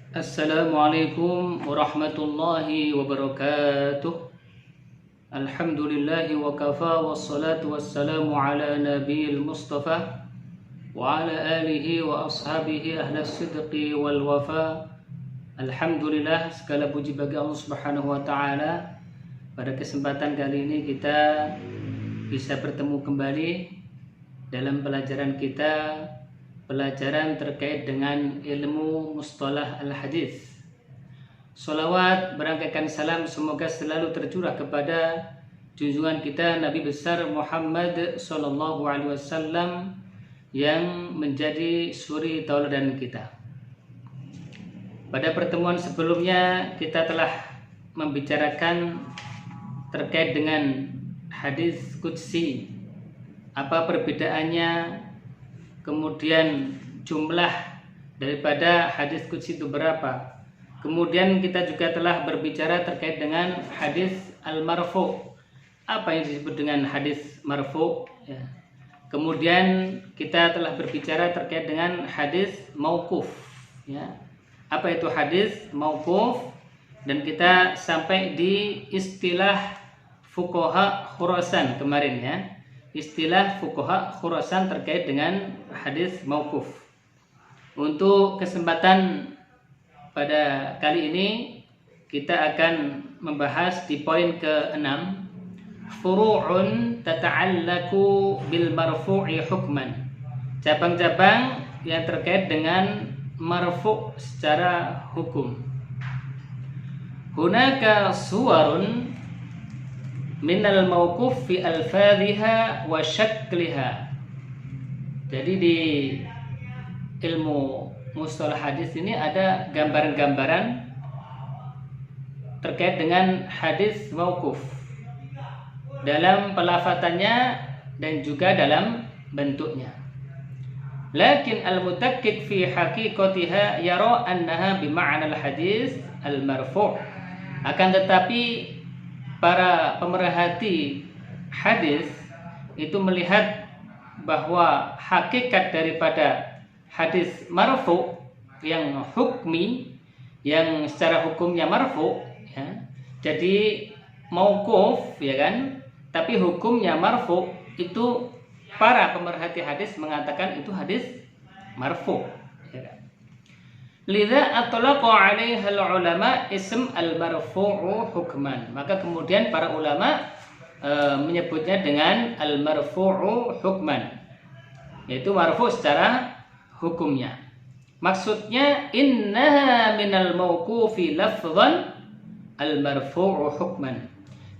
Assalamualaikum warahmatullahi wabarakatuh. Alhamdulillahi wa kafa wassalatu wassalamu ala nabiyil mustafa wa ala alihi wa ashabihi ahlas sidqi wal wafa. Alhamdulillah, segala puji bagi Allah Subhanahu wa taala. Pada kesempatan kali ini kita bisa bertemu kembali dalam pelajaran kita, pelajaran terkait dengan ilmu mustalah al-hadis. Sholawat berangkaikan salam semoga selalu tercurah kepada junjungan kita Nabi besar Muhammad sallallahu alaihi wasallam yang menjadi suri tauladan kita. Pada pertemuan sebelumnya kita telah membicarakan terkait dengan hadis qudsi. Apa perbedaannya? Kemudian jumlah daripada hadis qudsi itu berapa. Kemudian kita juga telah berbicara terkait dengan hadis al-marfu. Apa yang disebut dengan hadis marfu? Ya. Kemudian kita telah berbicara terkait dengan hadis mauquf. Ya. Apa itu hadis mauquf? Dan kita sampai di istilah fuqaha Khurasan kemarin ya. Istilah fuqaha Khurasan terkait dengan hadis mauquf. Untuk kesempatan pada kali ini kita akan membahas di poin ke-6, furu'un tata'allaku bil marfu'i hukman. Cabang-cabang yang terkait dengan marfu' secara hukum. Hunaka suwarun minal mauquf fi alfadhiha wa syakliha. Jadi di ilmu mustalah hadis ini ada gambaran-gambaran terkait dengan hadis mauquf dalam pelafatannya dan juga dalam bentuknya. Lakin al-mutakkik fi haqiqatiha yara annaha bima'na al-hadis al-marfu'. Akan tetapi para pemerhati hadis itu melihat bahwa hakikat daripada hadis marfu yang hukmi, yang secara hukumnya marfu ya. Jadi mauquf ya kan, tapi hukumnya marfu, itu para pemerhati hadis mengatakan itu hadis marfu ya kan. Lidza atlaqa 'alaiha al-ulama ism al-marfu'u hukman. Maka kemudian para ulama menyebutnya dengan al-marfu'u hukman, yaitu marfu secara hukumnya. Maksudnya innaha minal mauqufi lafzan al-marfu'u hukman.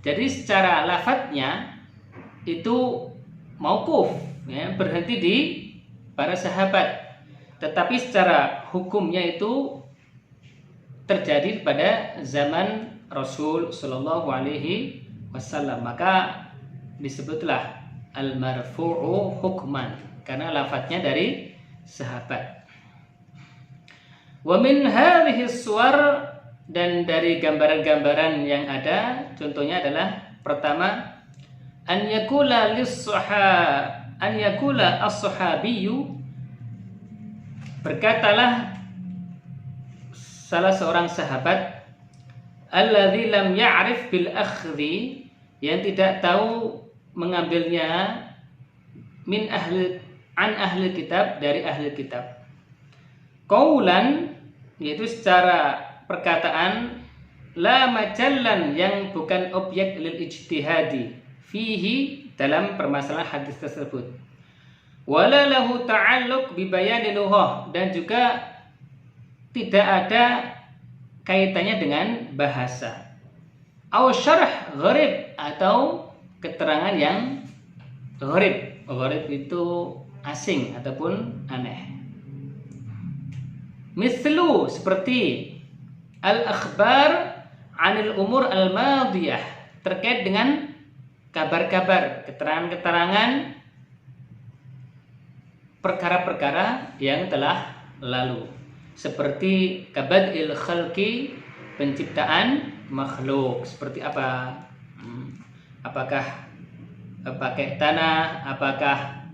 Jadi secara lafadznya itu mauquf ya, berhenti di para sahabat. Tetapi secara hukumnya itu terjadi pada zaman Rasul sallallahu alaihi wasallam. Maka disebutlah al-marfu'u hukman karena lafadznya dari sahabat. Wa min hadhihi suwar, dan dari gambaran-gambaran yang ada contohnya adalah pertama an yakula as-sahabiyyu, berkatalah salah seorang sahabat, alladzi lam ya'rif bil akhdhi, yang tidak tahu mengambilnya, an ahli kitab, dari ahli kitab. Qaulan, yaitu secara perkataan, la majallan, yang bukan objek lil ijtihadi fihi, dalam permasalahan hadis tersebut. Wala lahu ta'alluq bi bayani lughah, dan juga tidak ada kaitannya dengan bahasa. Aw syarh gharib, atau keterangan yang gharib. Gharib itu asing ataupun aneh. Mislu, seperti al-akhbar anil umur al-madiyah, terkait dengan kabar-kabar, keterangan-keterangan perkara-perkara yang telah lalu, seperti kabadil khalqi, penciptaan makhluk, seperti apa? Apakah pakai tanah, apakah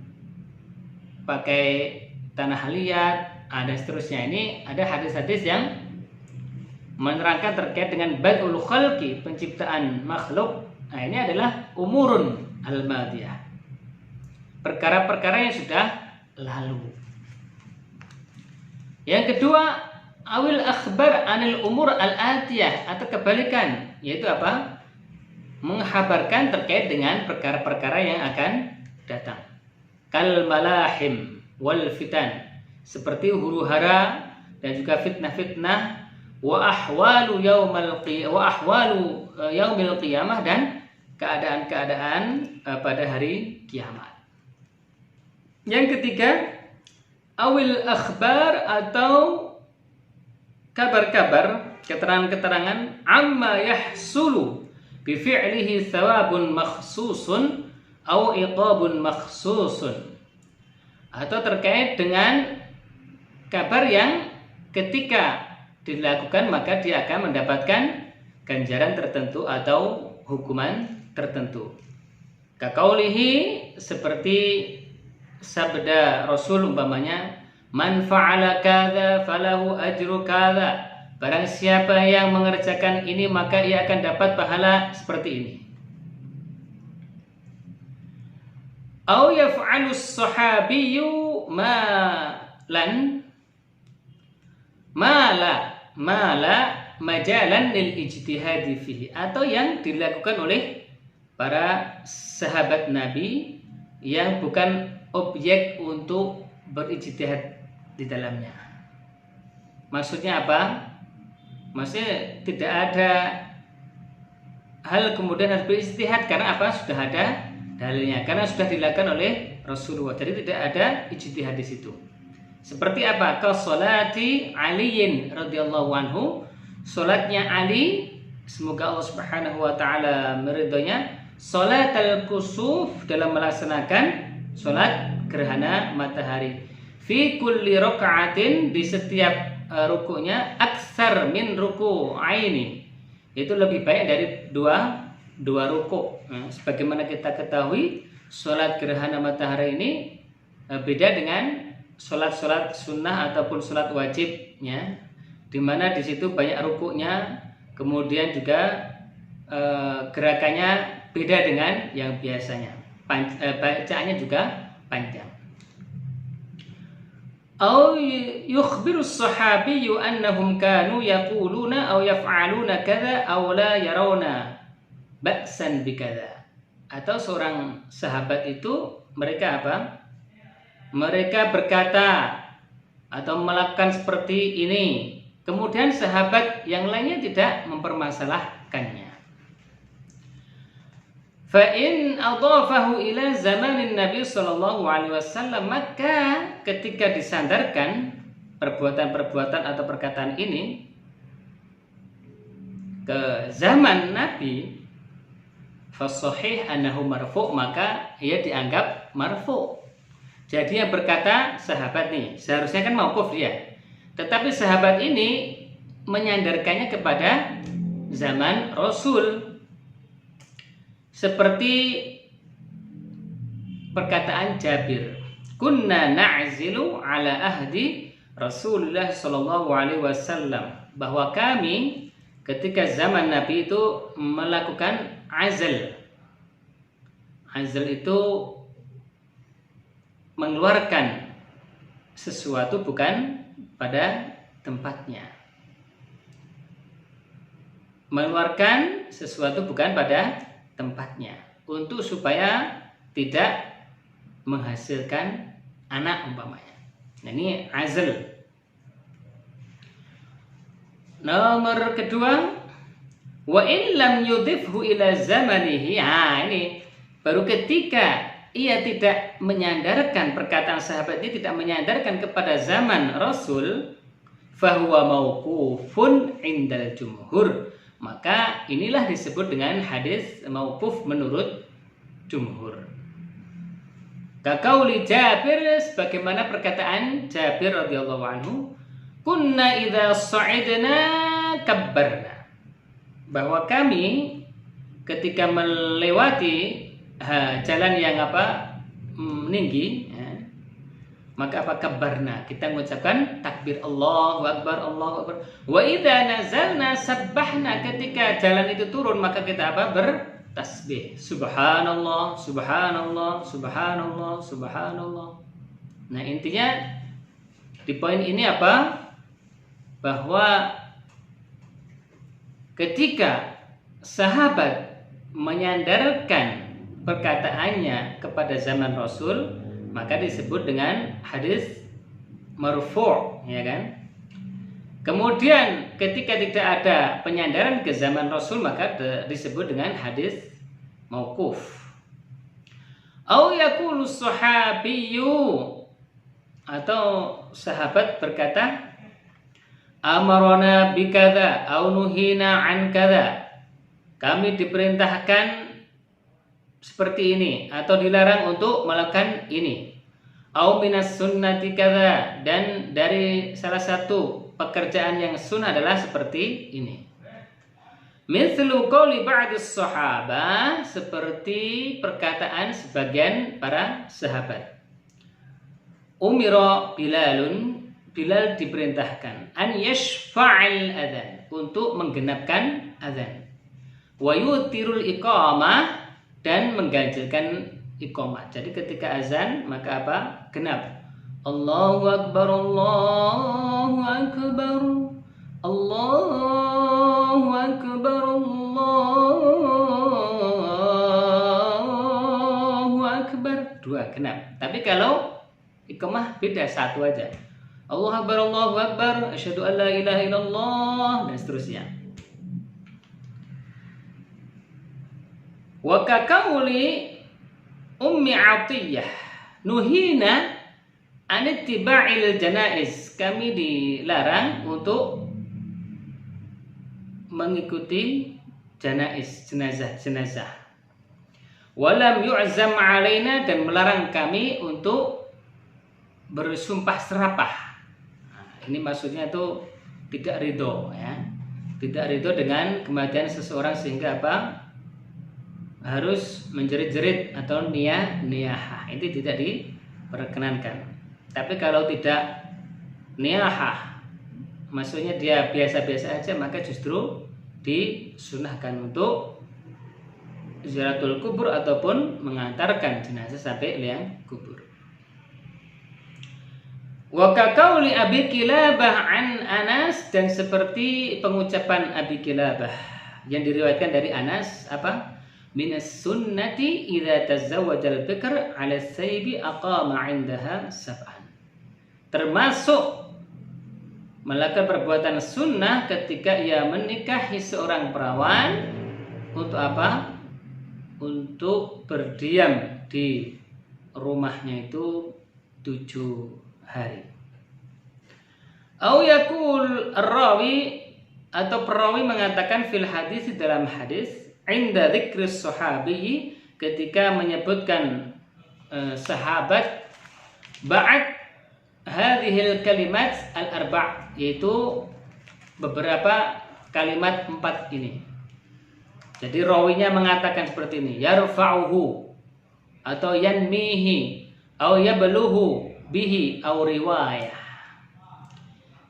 pakai tanah liat, dan seterusnya. Ini ada hadis-hadis yang menerangkan terkait dengan badul khalqi, penciptaan makhluk. Nah, ini adalah umurun al-madiyah, perkara-perkara yang sudah lalu. Yang kedua, awil akhbar anil umur al-atiyah, atau kebalikan, yaitu apa? Menghabarkan terkait dengan perkara-perkara yang akan datang. Kal malahim wal fitan, seperti huru-hara dan juga fitnah-fitnah, wa ahwalu yaumil qiyamah, dan keadaan-keadaan pada hari kiamat. Yang ketiga, awil akhbar, atau kabar-kabar, keterangan-keterangan, amma yahsulu bi fi'lihi thawabun makhsusun aw iqabun makhsusun, atau terkait dengan kabar yang ketika dilakukan maka dia akan mendapatkan ganjaran tertentu atau hukuman tertentu. Kaqaulihi, seperti sabda Rasul umpamanya, man fa'ala kadza falahu ajru kadza, barang siapa yang mengerjakan ini maka ia akan dapat pahala seperti ini. Au yaf'alu as-sahabiyyu mala majalan lil ijtihadi fihi, atau yang dilakukan oleh para sahabat Nabi yang bukan objek untuk berijtihad di dalamnya. Maksudnya apa? Maksudnya tidak ada hal kemudian harus berijtihad, karena apa? Sudah ada dalilnya, karena sudah dilakukan oleh Rasulullah. Jadi tidak ada ijtihad di situ. Seperti apa? Ka sholati Aliin radhiyallahu anhu, salatnya Ali, semoga Allah Subhanahu wa taala meridhoinya, salat al-kusuf, dalam melaksanakan salat gerhana matahari. Fi kulli raka'atin, di setiap rukunya, aksar min ruku'aini, itu lebih baik dari dua ruku'. Nah, sebagaimana kita ketahui, salat gerhana matahari ini beda dengan salat-salat sunnah ataupun salat wajibnya, di mana di situ banyak ruku'nya, kemudian juga gerakannya beda dengan yang biasanya, bacaannya juga panjang. Au yukhbiru as-sahabiyyu annahum kanu yaquluna aw yaf'aluna kadza aw la yarawna ba'san bikadza, atau seorang sahabat itu mereka apa? Mereka berkata atau melakukan seperti ini, kemudian sahabat yang lainnya tidak mempermasalahkannya. Fa in adhafahu ila zamanin Nabi sallallahu alaihi wasallam, maka ketika disandarkan perbuatan-perbuatan atau perkataan ini ke zaman Nabi, fa sahih annahu marfu', maka ia dianggap marfu'. Jadi yang berkata sahabat nih, seharusnya kan mauquf dia, tetapi sahabat ini menyandarkannya kepada zaman Rasul, seperti perkataan Jabir, kunna na'zilu ala ahdi Rasulullah sallallahu alaihi wasallam, bahwa kami ketika zaman Nabi itu melakukan azal. Azal itu mengeluarkan sesuatu bukan pada tempatnya. Mengeluarkan sesuatu bukan pada tempatnya, untuk supaya tidak menghasilkan anak umpamanya. Nah, ini azal. Nomor kedua, wa in lam yudhifhu ila zamanihi. Ini baru ketika ia tidak menyandarkan, perkataan sahabat ini tidak menyandarkan kepada zaman Rasul, fahuwa mauqufun indal jumhur, maka inilah disebut dengan hadis mauquf menurut jumhur. Kaqauli Jabir, sebagaimana perkataan Jabir radhiyallahu anhu, kunna idza sa'idna kabbarna, bahwa kami ketika melewati jalan yang meninggi, ya, maka apa? Kabbarna, kita mengucapkan takbir, Allahu Akbar, Allahu Akbar. Wa idza nazalna sabbahna, ketika jalan itu turun maka kita apa? Bertasbih, subhanallah, subhanallah, subhanallah, subhanallah. Nah, intinya di poin ini apa? Bahwa ketika sahabat menyandarkan perkataannya kepada zaman Rasul, maka disebut dengan hadis marfu', ya kan? Kemudian ketika tidak ada penyandaran ke zaman Rasul, maka disebut dengan hadis mauquf. Au yaqulu sahabiyyu, atau sahabat berkata, amarona bikadza au nuhina an kadza, kami diperintahkan seperti ini atau dilarang untuk melakukan ini. Au minas sunnati kadza, dan dari salah satu pekerjaan yang sunnah adalah seperti ini. Mithlu qouli ba'dis sahabah, seperti perkataan sebagian para sahabat. Umira Bilalun, Bilal diperintahkan an yashfa'al adzan, untuk menggenapkan azan. Wa yutirul iqamah, dan mengganjilkan iqamah. Jadi ketika azan maka apa? Genap. Allahu Akbar, Allahu Akbar, Allahu Akbar, Allahu Akbar. Dua genap. Tapi kalau iqamah beda, satu aja. Allahu Akbar, Allahu Akbar, asyhadu an la ilaha illallah, dan seterusnya. Wa kaqauli Ummi Atiyah, nuhina an ittiba'il janaiz, kami dilarang untuk mengikuti janaiz, jenazah-jenazah. Walam yu'zam alaina, dan melarang kami untuk bersumpah serapah. Nah, ini maksudnya itu tidak ridho, ya. Tidak ridho dengan kematian seseorang sehingga apa? Harus menjerit-jerit atau niyahah. Ini tidak diperkenankan. Tapi kalau tidak niyahah, maksudnya dia biasa-biasa aja, maka justru disunahkan untuk ziaratul kubur ataupun mengantarkan jenazah sampai liang kubur. Wa kaqauli Abi Kilabah an Anas, dan seperti pengucapan Abi Kilabah yang diriwayatkan dari Anas, apa? Minas sunnati idza tazawwajal bikr 'ala saybi aqama 'indaha sab'an. Termasuk melakukan perbuatan sunnah ketika ia menikahi seorang perawan, untuk apa? Untuk berdiam di rumahnya itu 7 hari. Au yaqul ar-rawi, atau perawi mengatakan fil hadis, dalam hadis, inda dzikris sahabi, ketika menyebutkan sahabat, ba'd hadhil kalimat al-arba', yaitu beberapa kalimat 4 ini. Jadi rawinya mengatakan seperti ini, yarfa'uhu, atau yanmihi, au yabluhu bihi, au riwayah.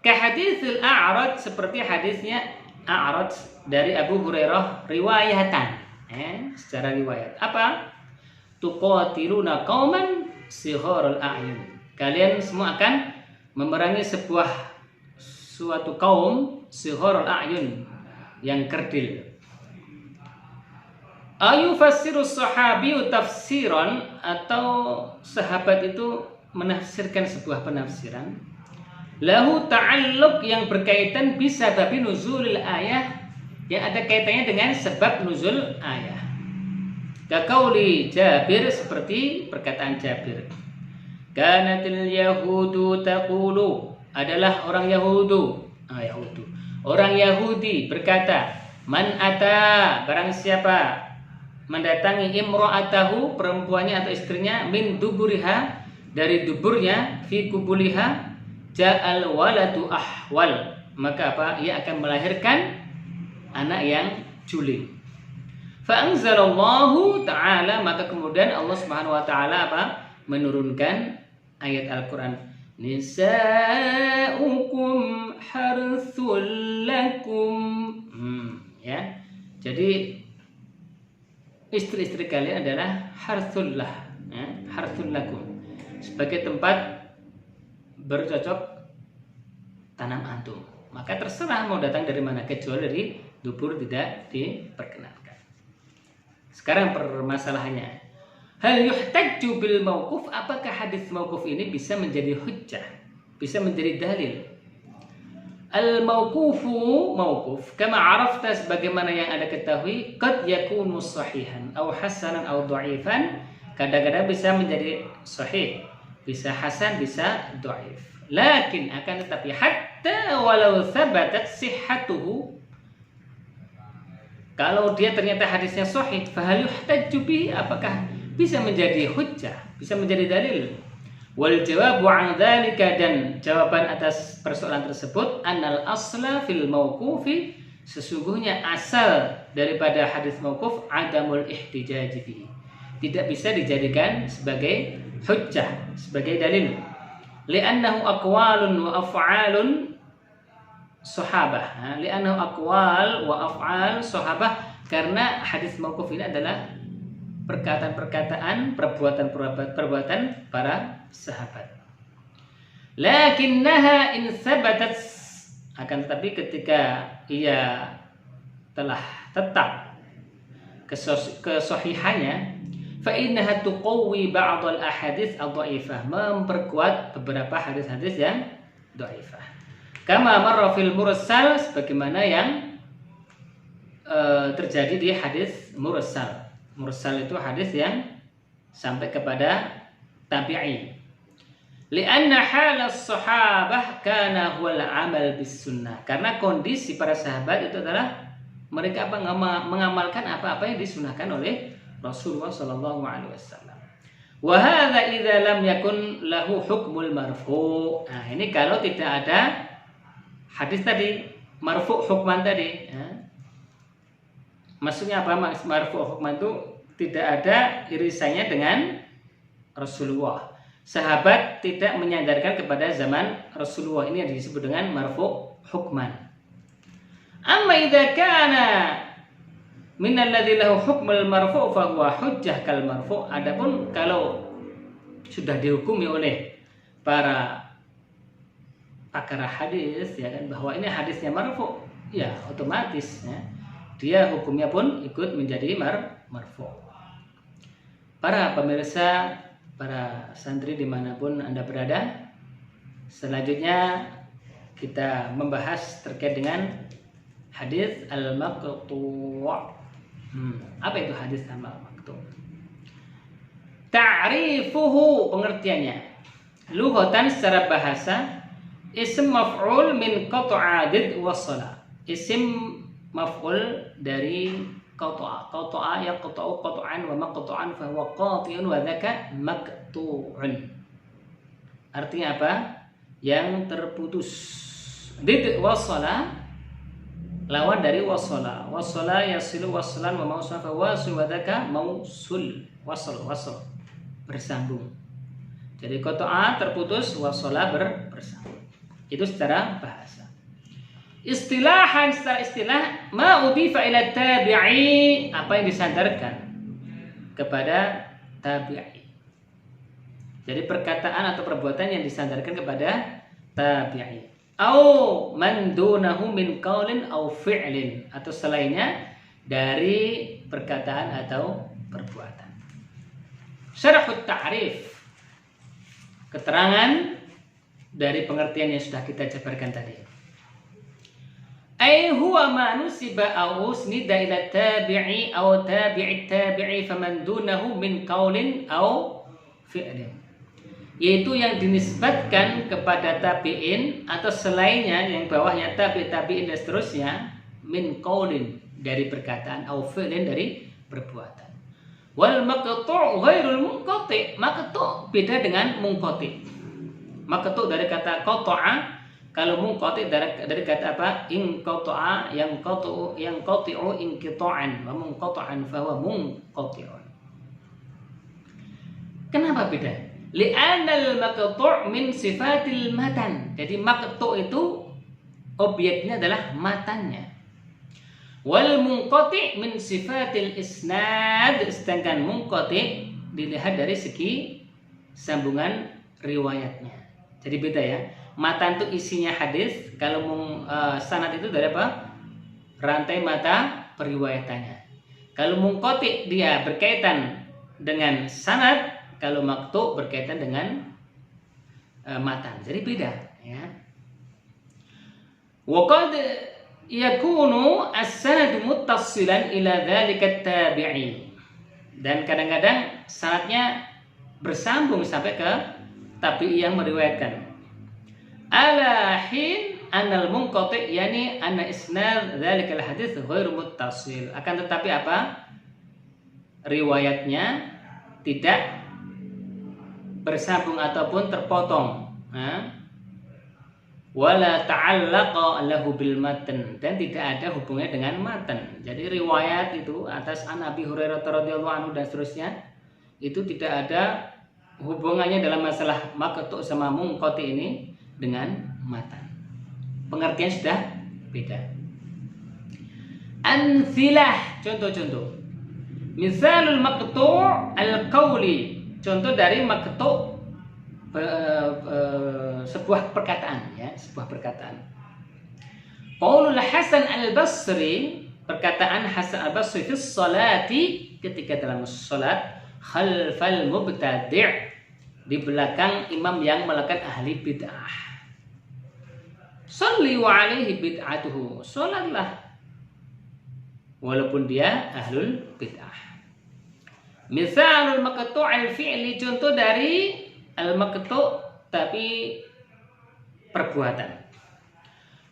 Ka haditsil A'raj, seperti hadisnya A'raj dari Abu Hurairah riwayatan, secara riwayat. Apa? Tuqatiluna qauman sigharul a'yun. Kalian semua akan memerangi suatu kaum sigharul a'yun, yang kerdil. Ayu fassiru sahabiyu tafsiran, atau sahabat itu menafsirkan sebuah penafsiran, lahu ta'alluq, yang berkaitan bisa babi nuzulil ayah, yang ada kaitannya dengan sebab nuzul ayah. Kaqauli Jabir, seperti perkataan Jabir, kanatil yahudu taqulu, adalah orang orang Yahudi berkata, man ata, barang siapa mendatangi imra'atahu, perempuannya atau istrinya, min duburiha, dari duburnya, fi kubuliha, ja'al waladu ahwal, maka apa? Ia akan melahirkan anak yang juling. Fa anzalallahu ta'ala, maka kemudian Allah Subhanahu wa taala apa? Menurunkan ayat Al-Quran, nisa'ukum harthul lakum. Ya. Jadi istri-istri kalian adalah harthullah, ya, harthul lakum, sebagai tempat bercocok tanam antum. Maka terserah mau datang dari mana, kecuali dari dubur tidak diperkenankan. Sekarang permasalahannya, hal yuhtajju bil mauquf, apakah hadis mauquf ini bisa menjadi hujjah, bisa menjadi dalil? Al mauqufu mauquf kama arafta, sebagaimana yang Anda ketahui, qad yakunu sahihan aw hasanan aw dha'ifan, kadang-kadang bisa menjadi sahih, bisa hasan, bisa dhaif. Lakin akan tetapi hatta walau thabatat sihhatuhu, kalau dia ternyata hadisnya sahih, fahal yuhtajju bihi, apakah bisa menjadi hujjah, bisa menjadi dalil? Wal jawabu an dzalika, dan jawaban atas persoalan tersebut, annal asla fil mauqufi, sesungguhnya asal daripada hadis mauquf adamul ihtijaj bihi, tidak bisa dijadikan sebagai hujjah, sebagai dalil. Li'annahu aqwalun wa af'alun sahabah, li'annahu aqwal wa af'al sahabah, karena hadis mauquf ini adalah perkataan-perkataan, perbuatan-perbuatan para sahabat. Lakinnaha in thabatat, akan tetapi ketika ia telah tetap kesahihannya, fa innaha tuqawwi ba'd al ahadits ad-dha'ifah, memperkuat beberapa hadis-hadis yang dhaifah. Kama marra fil mursal, sebagaimana yang terjadi di hadis mursal. Mursal itu hadis yang sampai kepada tabi'i. Li'anna halas sahabah kana huwal amal bis sunnah, karena kondisi para sahabat itu adalah mereka mengamalkan apa-apa yang disunahkan oleh Rasulullah sallallahu alaihi wasallam. Wa hadza idza lam yakun lahu hukmul marfu'. Nah, ini kalau tidak ada hadis tadi marfu' hukman tadi, ya. Maksudnya apa? Marfu' hukman itu tidak ada irisannya dengan Rasulullah. Sahabat tidak menyandarkan kepada zaman Rasulullah. Ini yang disebut dengan marfu' hukman. Amma idza kana min alladzi lahu hukmul marfu' fa huwa hujjah kal marfu'. Adapun kalau sudah dihukumi oleh para pakar hadis, ya kan, bahwa ini hadisnya marfu', ya otomatis, ya, dia hukumnya pun ikut menjadi marfu'. Para pemirsa, para santri dimanapun Anda berada, selanjutnya kita membahas terkait dengan hadis al-maqtu'. Apa itu hadis al-maqtu'? Ta'rifuhu, pengertiannya. Lughatan, secara bahasa, isim maf'ul min qata'a did wasala. Isim maf'ul dari qata'a. Qata'a yaqta'u qat'an wa maqta'an fa huwa qati'un wa dzaka maqtu'un. Artinya apa? Yang terputus. Did wasala, lawan dari wasala. Wasala yasilu waslan wa mausul fa wasil wa dzaka mausul. Wasal bersambung. Jadi qata'a terputus, wasala bersambung. Itu secara bahasa. Istilahan, secara istilah, ma udifa ila tabi'i, apa yang disandarkan kepada tabi'i. Jadi perkataan atau perbuatan yang disandarkan kepada tabi'i. Au man dunahu min qaulin au fi'lin, atau selainnya dari perkataan atau perbuatan. Syarhut ta'rif, keterangan dari pengertian yang sudah kita jabarkan tadi. Ai huwa ma nusiba aw usnida ila tabi'i aw tabi'i tabi'i faman dunahu min qaulin aw fi'lin. Yaitu yang dinisbatkan kepada tabi'in atau selainnya yang bawahnya tabi'in dan seterusnya, min qaulin dari perkataan, aw fi'lin dari perbuatan. Wal maqtu' ghairul munqati', maqtu' beda dengan munqati'. Maqtu' dari kata qata'a, kalau munqati' dari kata apa? Inqata'a, yang qati'u inqita'an, wa munqata'an fa huwa munqati'un. Kenapa beda? Li'anal maqtu' min sifatil matan. Jadi maqtu' itu objeknya adalah matannya. Wal munqati' min sifatil isnad. Sedangkan munqati' dilihat dari segi sambungan riwayatnya. Jadi beda ya. Matan itu isinya hadis. Kalau sanad itu dari apa? Rantai mata periwayatannya. Kalau munqati' dia berkaitan dengan sanad. Kalau maqtu' berkaitan dengan matan. Jadi beda ya. Wa qad yakunu as-sanad muttasilan ila dzalika at-tabi'i. Dan kadang-kadang sanadnya bersambung sampai ke tabi'i yang meriwayatkan. Ala hin anal munqati' yani anna isnad dzalikal hadits ghairu muttasil. Akan tetapi apa? Riwayatnya tidak bersambung ataupun terpotong. Wala ta'allaqa lahu bil matan, dan tidak ada hubungannya dengan matan. Jadi riwayat itu atas Nabi Hurairah radhiyallahu anhu dan seterusnya itu tidak ada hubungannya dalam masalah maqtu' sama munqati ini dengan matan. Pengertian sudah beda. Amtsilah, contoh-contoh. Misalul maqtu' al-qawli. Contoh dari maqtu' sebuah perkataan ya, sebuah perkataan. Qaulul Hasan al-Basri, perkataan Hasan al-Basri fi sholati, ketika dalam salat, khalfal mubtadi', di belakang imam yang melakukan ahli bid'ah. Shalli wa alaihi bid'atuhu, salatlah walaupun dia ahlul bid'ah. Misalul maqtu' al-fi'li, contoh dari al-maqtu' tapi perbuatan.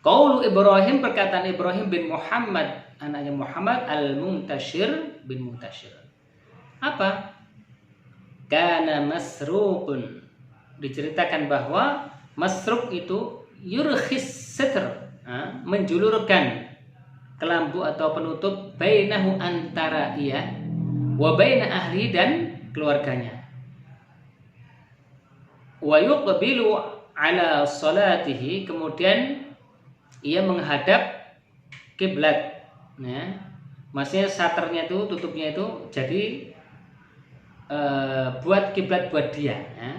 Qaulu Ibrahim, perkataan Ibrahim bin Muhammad, anaknya Muhammad, al-Muntashir bin Muntashir. Apa? Kana masruqun. Diceritakan bahwa masruq itu yurkhis sitr, menjulurkan kelambu atau penutup, bainahu, antara ia, wa baina ahli, dan keluarganya. Wa yuqbilu ala salatihi, kemudian ia menghadap kiblat. Ya. Maksudnya saternya itu, tutupnya itu jadi buat kiblat buat dia. Ya.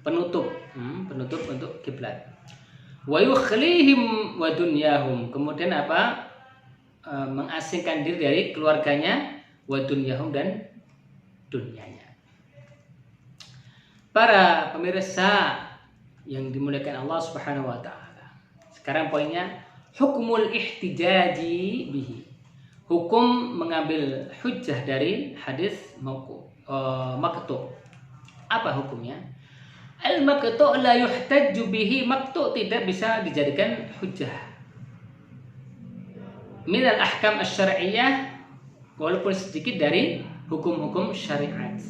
Penutup untuk kiblat. Wa yukhlihim wa dunyahum, kemudian apa? Mengasingkan diri dari keluarganya, wa dunyahum, dan dunianya. Para pemirsa yang dimuliakan Allah Subhanahu wa taala. Sekarang poinnya hukmul ihtijaji bihi. Hukum mengambil hujjah dari hadis maqtu'. Apa hukumnya? Al-maqtu' la yuhtajju bihi, maqtu' tidak bisa dijadikan hujjah. Min al-ahkam asy-syar'iyyah, walaupun sedikit dari hukum-hukum syariat.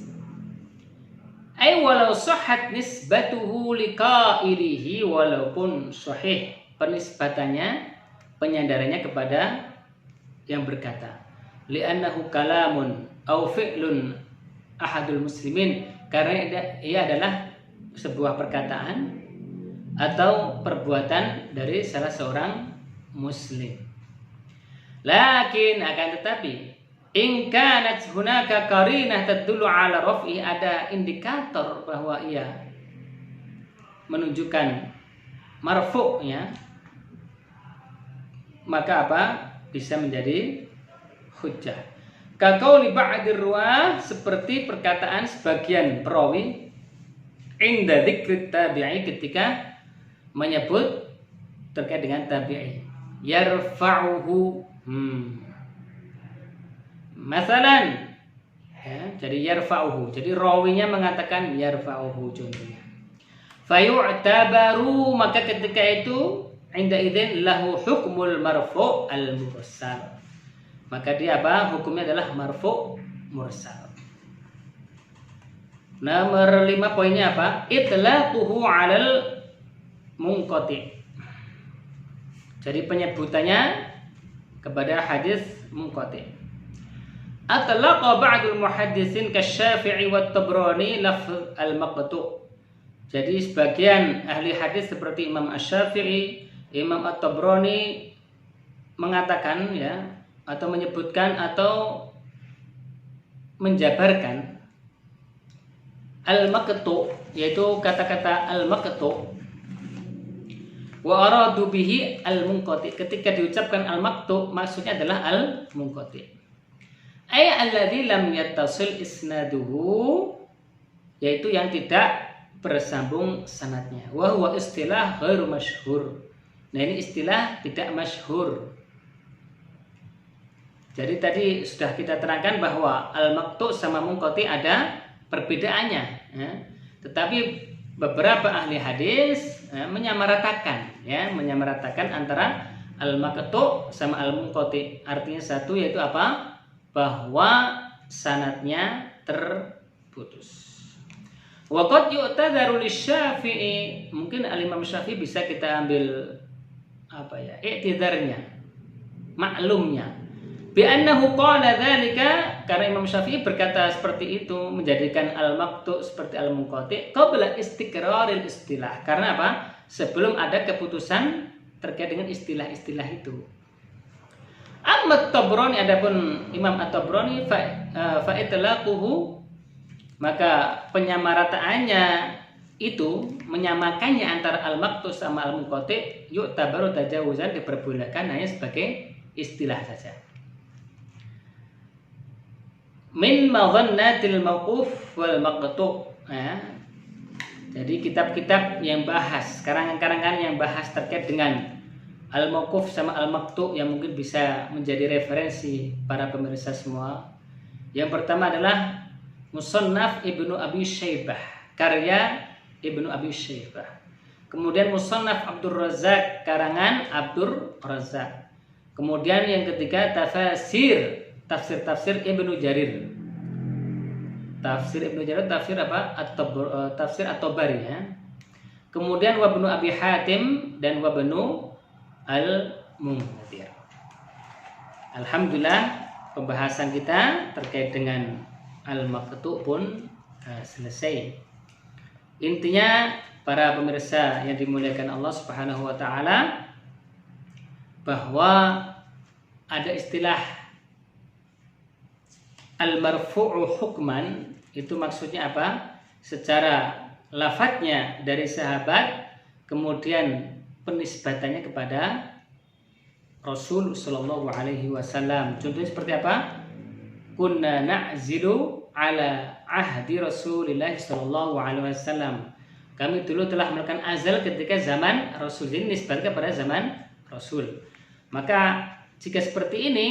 Ay walau sahhat nisbatuhu liqa'ilihi, walaupun sahih penisbatannya, penyandarannya kepada yang berkata. Li'annahu kalamun au fi'lun ahadul muslimin, karena ia adalah sebuah perkataan atau perbuatan dari salah seorang muslim. Lakin, akan tetapi, in kanat hunaka qarinah tadullu ala raf'i, ada indikator bahwa ia menunjukkan marfu' ya, maka apa? Bisa menjadi hujjah. Ka qauli ba'dir ruwah, seperti perkataan sebagian perawi inda dzikri tabi'i, ketika menyebut terkait dengan tabi'i, yarfa'uhu. Masalan ya, jadi yarfa'uhu, jadi rawinya mengatakan yarfa'uhu contohnya. Fayu'tabaru, maka ketika itu inda idzin lahu hukmul marfu' al mursal, maka dia apa? Hukumnya adalah marfu' mursal. Nomor 5 poinnya apa? Itlaquhu 'alal munqati'. Jadi penyebutannya kepada hadis munqati'. Atlaqa ba'dul muhaddisin kasy-Syafi'i wa Tabrani lafz al-maqtu'. Jadi sebagian ahli hadis seperti Imam Asy-Syafi'i, Imam At-Tabrani mengatakan ya, atau menyebutkan atau menjabarkan al-maqtu', yaitu kata-kata al-maqtu', wa aradu bihi al-munqati'. Ketika diucapkan al-maqtu' maksudnya adalah al-munqati'. Ay alladzi lam yattasil isnaduhu, yaitu yang tidak bersambung sanadnya. Wa huwa istilah ghairu masyhur. Nah, ini istilah tidak masyhur. Jadi tadi sudah kita terangkan bahwa al-maqtu' sama munqati' ada perbedaannya, ya. Tetapi beberapa ahli hadis menyamaratakan antara al-maqtu' sama al-munqati'. Artinya satu, yaitu apa? Bahwa sanadnya terputus. Wa qad yu'tadharu lisy-Syafi'i, mungkin al-Imam Syafi'i bisa kita ambil i'tidzarnya, maklumnya, bi annahu qala dzalika, karena Imam Syafi'i berkata seperti itu, menjadikan al-maqtu' seperti al-munqati' qabla istiqraril istilah, karena apa? Sebelum ada keputusan terkait dengan istilah-istilah itu. Amma Tabrani, adapun Imam At-Tabrani fa itlaquhu, maka penyamarataannya itu menyamakannya antara al-maqtu' sama al-munqati' yu'tabaru tajawuzan, diperbolehkan hanya sebagai istilah saja. Min madhannatil mauquf wal maqtu', ya. Jadi kitab-kitab yang bahas, karangan-karangan yang bahas terkait dengan al-mauquf sama al-maqtu' yang mungkin bisa menjadi referensi para pemirsa semua. Yang pertama adalah Musannaf Ibnu Abi Syaibah, karya Ibnu Abi Syaibah. Kemudian Musannaf Abdur Razzaq, karangan Abdur Razzaq. Kemudian yang ketiga tafsir Ibnu Jarir. Tafsir Ibnu Jarir, tafsir apa? Tafsir At-Tabari, ya. Kemudian Wabnu Abi Hatim dan Wabnu Al-Munzir. Alhamdulillah, pembahasan kita terkait dengan al-maqtu' pun selesai. Intinya para pemirsa yang dimuliakan Allah Subhanahu wa taala, bahwa ada istilah al-marfu'u hukman, itu maksudnya apa? Secara lafadznya dari sahabat, kemudian penisbatannya kepada Rasul sallallahu alaihi wasallam. Contohnya seperti apa? Kunna na'zilu ala ahdi Rasulillah sallallahu alaihi wasallam. Kami dulu telah melakukan azal ketika zaman Rasul, ini nisbatkan pada zaman Rasul. Maka jika seperti ini,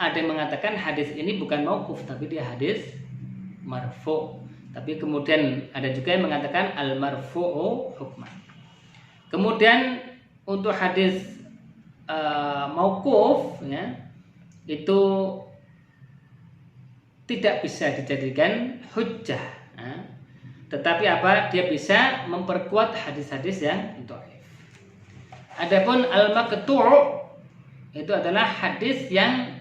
ada yang mengatakan hadis ini bukan mauquf tapi dia hadis marfu'. Tapi kemudian ada juga yang mengatakan al-marfu'u hukman. Kemudian untuk hadis mauquf, ya, itu tidak bisa dijadikan hujjah, ya. Tetapi apa? Dia bisa memperkuat hadis-hadis yang dhaif. Adapun al-maqtu' itu adalah hadis yang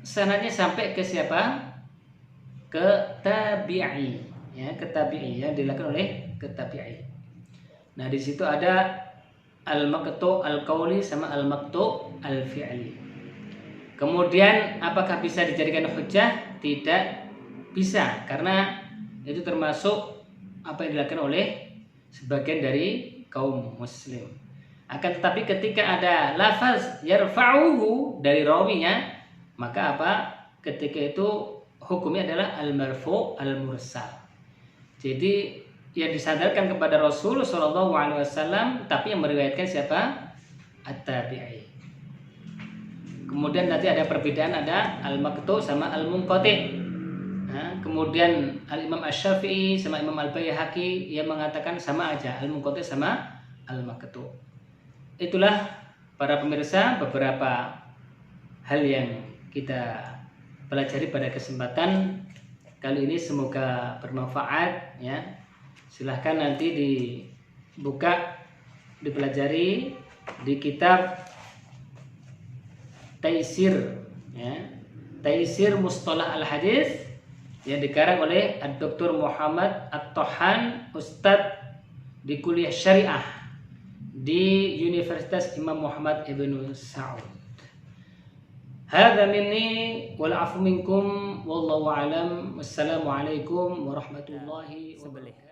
sanadnya sampai ke siapa? Ke tabi'i, ya, ke tabi'i, yang dilakukan oleh ke tabi'i. Nah, di situ ada al-maqtu' al-qauli sama al-maqtu' al-fi'li. Kemudian apakah bisa dijadikan hujjah? Tidak bisa, karena itu termasuk apa yang dilakukan oleh sebagian dari kaum muslim. Akan tetapi ketika ada lafaz yarfa'uhu dari rawinya, maka apa? Ketika itu hukumnya adalah al-marfu' al-mursal. Jadi yang disandarkan kepada Rasul sallallahu alaihi wasallam, tapi yang meriwayatkan siapa? At-tabi'i. Kemudian nanti ada perbedaan, ada al-maqtu' sama al-munqati'. Nah, kemudian al-Imam Asy-Syafi'i sama Imam Al-Baihaqi yang mengatakan sama aja, al-munqati' sama al-maqtu'. Itulah para pemirsa beberapa hal yang kita pelajari pada kesempatan kali ini, semoga bermanfaat, ya. Silahkan nanti dibuka, dipelajari di kitab Taisir, ya, Taisir Mustalah Al-Hadis yang dikarang oleh Dr. Muhammad At-Tohan, Ustadz di Kuliah Syariah di Universitas Imam Muhammad Ibn Saud. Hadza minni wal afu minkum wallahu alam. Wassalamualaikum warahmatullahi wabarakatuh.